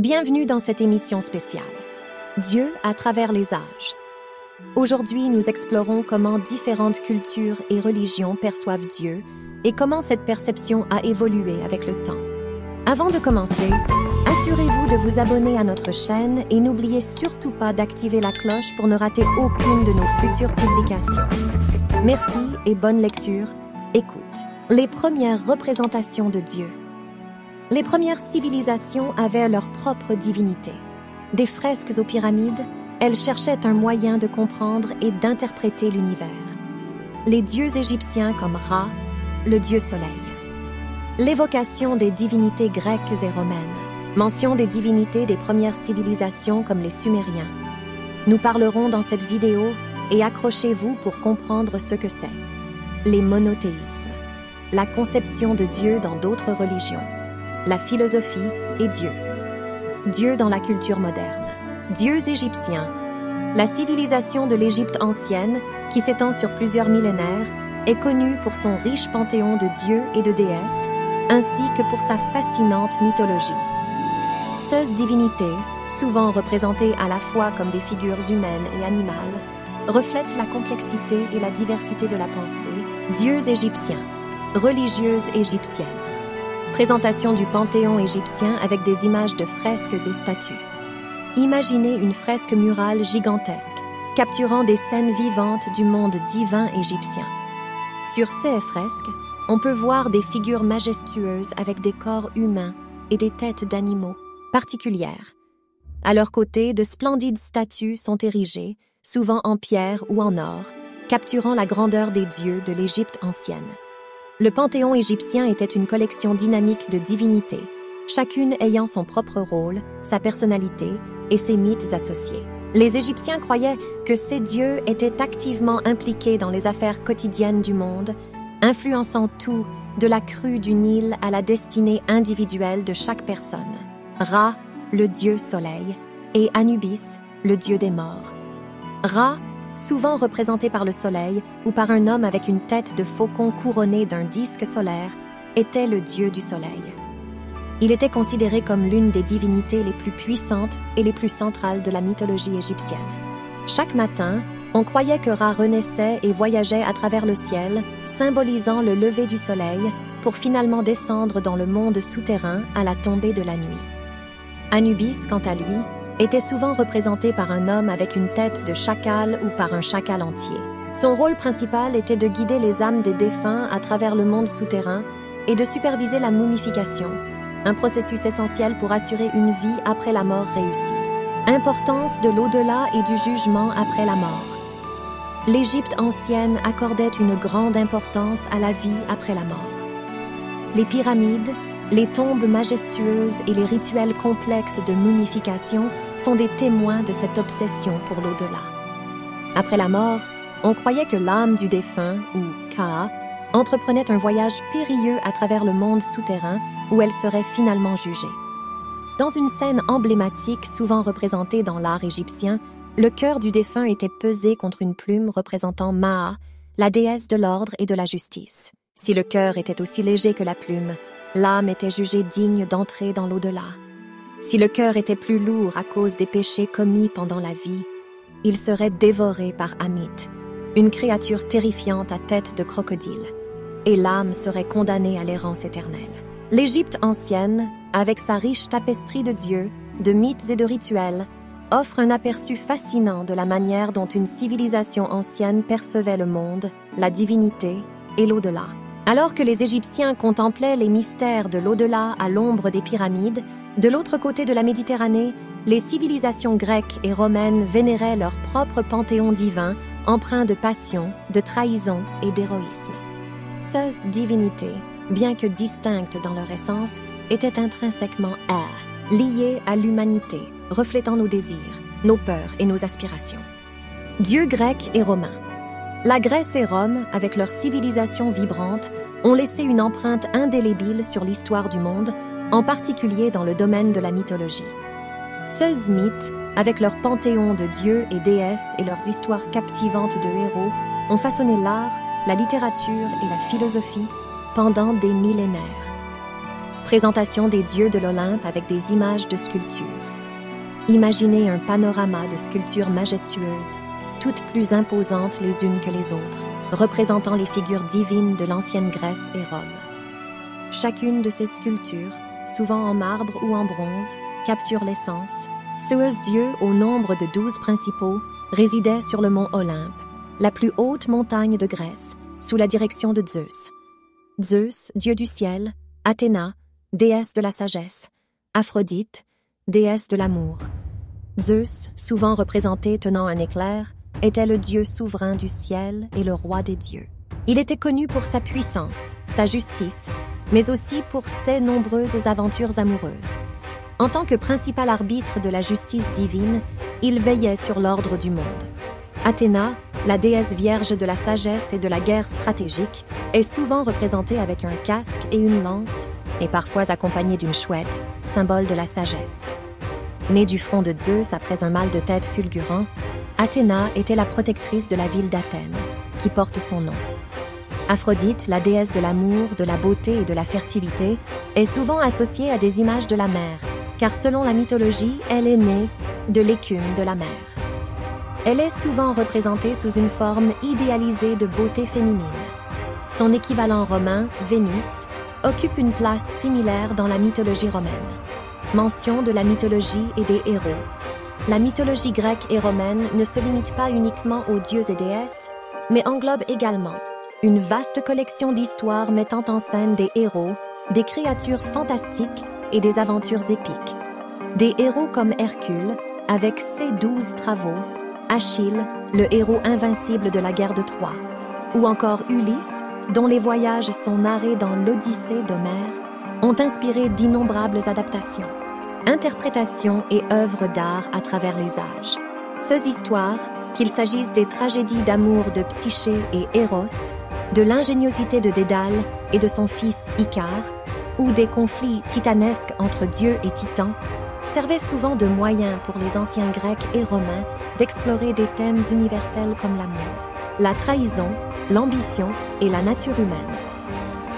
Bienvenue dans cette émission spéciale, Dieu à travers les âges. Aujourd'hui, nous explorons comment différentes cultures et religions perçoivent Dieu et comment cette perception a évolué avec le temps. Avant de commencer, assurez-vous de vous abonner à notre chaîne et n'oubliez surtout pas d'activer la cloche pour ne rater aucune de nos futures publications. Merci et bonne lecture. Écoute, les premières représentations de Dieu. Les premières civilisations avaient leur propre divinité. Des fresques aux pyramides, elles cherchaient un moyen de comprendre et d'interpréter l'univers. Les dieux égyptiens comme Ra, le dieu soleil. L'évocation des divinités grecques et romaines. Mention des divinités des premières civilisations comme les Sumériens. Nous parlerons dans cette vidéo et accrochez-vous pour comprendre ce que c'est. Les monothéismes. La conception de Dieu dans d'autres religions. La philosophie et Dieu. Dieu dans la culture moderne. Dieux égyptiens. La civilisation de l'Égypte ancienne, qui s'étend sur plusieurs millénaires, est connue pour son riche panthéon de dieux et de déesses, ainsi que pour sa fascinante mythologie. Ces divinités, souvent représentées à la fois comme des figures humaines et animales, reflètent la complexité et la diversité de la pensée. Dieux égyptiens. Religieuses égyptiennes. Présentation du panthéon égyptien avec des images de fresques et statues. Imaginez une fresque murale gigantesque, capturant des scènes vivantes du monde divin égyptien. Sur ces fresques, on peut voir des figures majestueuses avec des corps humains et des têtes d'animaux particulières. À leur côté, de splendides statues sont érigées, souvent en pierre ou en or, capturant la grandeur des dieux de l'Égypte ancienne. Le panthéon égyptien était une collection dynamique de divinités, chacune ayant son propre rôle, sa personnalité et ses mythes associés. Les Égyptiens croyaient que ces dieux étaient activement impliqués dans les affaires quotidiennes du monde, influençant tout, de la crue du Nil à la destinée individuelle de chaque personne. Ra, le dieu soleil, et Anubis, le dieu des morts. Ra, souvent représenté par le soleil ou par un homme avec une tête de faucon couronnée d'un disque solaire, était le dieu du soleil. Il était considéré comme l'une des divinités les plus puissantes et les plus centrales de la mythologie égyptienne. Chaque matin, on croyait que Ra renaissait et voyageait à travers le ciel, symbolisant le lever du soleil, pour finalement descendre dans le monde souterrain à la tombée de la nuit. Anubis, quant à lui, était souvent représenté par un homme avec une tête de chacal ou par un chacal entier. Son rôle principal était de guider les âmes des défunts à travers le monde souterrain et de superviser la momification, un processus essentiel pour assurer une vie après la mort réussie. Importance de l'au-delà et du jugement après la mort. L'Égypte ancienne accordait une grande importance à la vie après la mort. Les pyramides, les tombes majestueuses et les rituels complexes de momification sont des témoins de cette obsession pour l'au-delà. Après la mort, on croyait que l'âme du défunt, ou Ka, entreprenait un voyage périlleux à travers le monde souterrain où elle serait finalement jugée. Dans une scène emblématique souvent représentée dans l'art égyptien, le cœur du défunt était pesé contre une plume représentant Maa, la déesse de l'ordre et de la justice. Si le cœur était aussi léger que la plume, l'âme était jugée digne d'entrer dans l'au-delà. Si le cœur était plus lourd à cause des péchés commis pendant la vie, il serait dévoré par Amit, une créature terrifiante à tête de crocodile, et l'âme serait condamnée à l'errance éternelle. L'Égypte ancienne, avec sa riche tapisserie de dieux, de mythes et de rituels, offre un aperçu fascinant de la manière dont une civilisation ancienne percevait le monde, la divinité et l'au-delà. Alors que les Égyptiens contemplaient les mystères de l'au-delà à l'ombre des pyramides, de l'autre côté de la Méditerranée, les civilisations grecques et romaines vénéraient leur propre panthéon divin, empreint de passion, de trahison et d'héroïsme. Ces divinités, bien que distinctes dans leur essence, étaient intrinsèquement liées à l'humanité, reflétant nos désirs, nos peurs et nos aspirations. Dieux grecs et romains. La Grèce et Rome, avec leur civilisation vibrante, ont laissé une empreinte indélébile sur l'histoire du monde, en particulier dans le domaine de la mythologie. Ces mythes, avec leur panthéon de dieux et déesses et leurs histoires captivantes de héros, ont façonné l'art, la littérature et la philosophie pendant des millénaires. représentation des dieux de l'Olympe avec des images de sculpture. Imaginez un panorama de sculptures majestueuses, toutes plus imposantes les unes que les autres, représentant les figures divines de l'ancienne Grèce et Rome. Chacune de ces sculptures, souvent en marbre ou en bronze, capture l'essence. Ce dieu, au nombre de 12 principaux, résidait sur le mont Olympe, la plus haute montagne de Grèce, sous la direction de Zeus. Zeus, dieu du ciel, Athéna, déesse de la sagesse, Aphrodite, déesse de l'amour. Zeus, souvent représenté tenant un éclair, était le dieu souverain du ciel et le roi des dieux. Il était connu pour sa puissance, sa justice, mais aussi pour ses nombreuses aventures amoureuses. En tant que principal arbitre de la justice divine, il veillait sur l'ordre du monde. Athéna, la déesse vierge de la sagesse et de la guerre stratégique, est souvent représentée avec un casque et une lance, et parfois accompagnée d'une chouette, symbole de la sagesse. Née du front de Zeus après un mal de tête fulgurant, Athéna était la protectrice de la ville d'Athènes, qui porte son nom. Aphrodite, la déesse de l'amour, de la beauté et de la fertilité, est souvent associée à des images de la mer, car selon la mythologie, elle est née de l'écume de la mer. Elle est souvent représentée sous une forme idéalisée de beauté féminine. Son équivalent romain, Vénus, occupe une place similaire dans la mythologie romaine. Mention de la mythologie et des héros. La mythologie grecque et romaine ne se limite pas uniquement aux dieux et déesses, mais englobe également une vaste collection d'histoires mettant en scène des héros, des créatures fantastiques et des aventures épiques. Des héros comme Hercule, avec ses 12 travaux, Achille, le héros invincible de la guerre de Troie, ou encore Ulysse, dont les voyages sont narrés dans l'Odyssée d'Homère, ont inspiré d'innombrables adaptations, interprétations et œuvres d'art à travers les âges. Ces histoires, qu'il s'agisse des tragédies d'amour de Psyché et Éros, de l'ingéniosité de Dédale et de son fils Icare, ou des conflits titanesques entre dieux et titans, servaient souvent de moyen pour les anciens Grecs et Romains d'explorer des thèmes universels comme l'amour, la trahison, l'ambition et la nature humaine.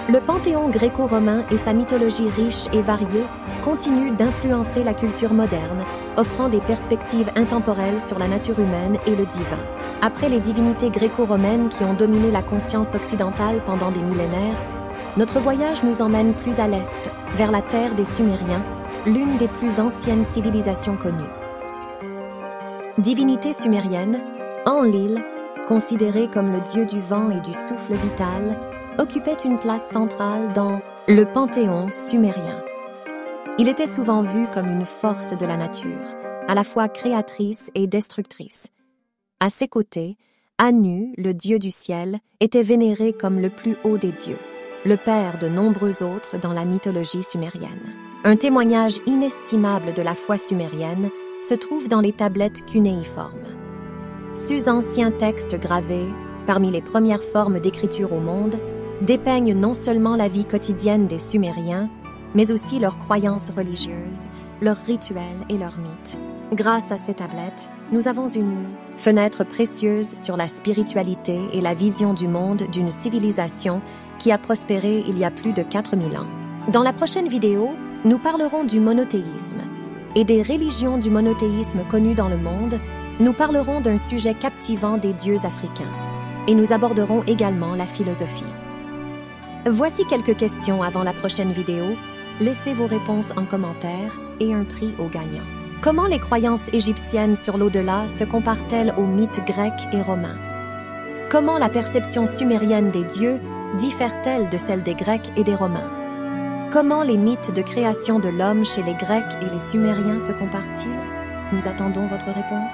Le panthéon gréco-romain et sa mythologie riche et variée continuent d'influencer la culture moderne, offrant des perspectives intemporelles sur la nature humaine et le divin. Après les divinités gréco-romaines qui ont dominé la conscience occidentale pendant des millénaires, notre voyage nous emmène plus à l'est, vers la terre des Sumériens, l'une des plus anciennes civilisations connues. Divinité sumérienne, Enlil, considéré comme le dieu du vent et du souffle vital, occupait une place centrale dans le panthéon sumérien. Il était souvent vu comme une force de la nature, à la fois créatrice et destructrice. À ses côtés, Anu, le dieu du ciel, était vénéré comme le plus haut des dieux, le père de nombreux autres dans la mythologie sumérienne. Un témoignage inestimable de la foi sumérienne se trouve dans les tablettes cunéiformes. Ces anciens textes gravés, parmi les premières formes d'écriture au monde, dépeignent non seulement la vie quotidienne des Sumériens, mais aussi leurs croyances religieuses, leurs rituels et leurs mythes. Grâce à ces tablettes, nous avons une fenêtre précieuse sur la spiritualité et la vision du monde d'une civilisation qui a prospéré il y a plus de 4000 ans. Dans la prochaine vidéo, nous parlerons du monothéisme et des religions du monothéisme connues dans le monde. Nous parlerons d'un sujet captivant des dieux africains et nous aborderons également la philosophie. Voici quelques questions avant la prochaine vidéo. Laissez vos réponses en commentaire et un prix au gagnant. Comment les croyances égyptiennes sur l'au-delà se comparent-elles aux mythes grecs et romains? Comment la perception sumérienne des dieux diffère-t-elle de celle des Grecs et des Romains? Comment les mythes de création de l'homme chez les Grecs et les Sumériens se comparent-ils? Nous attendons votre réponse.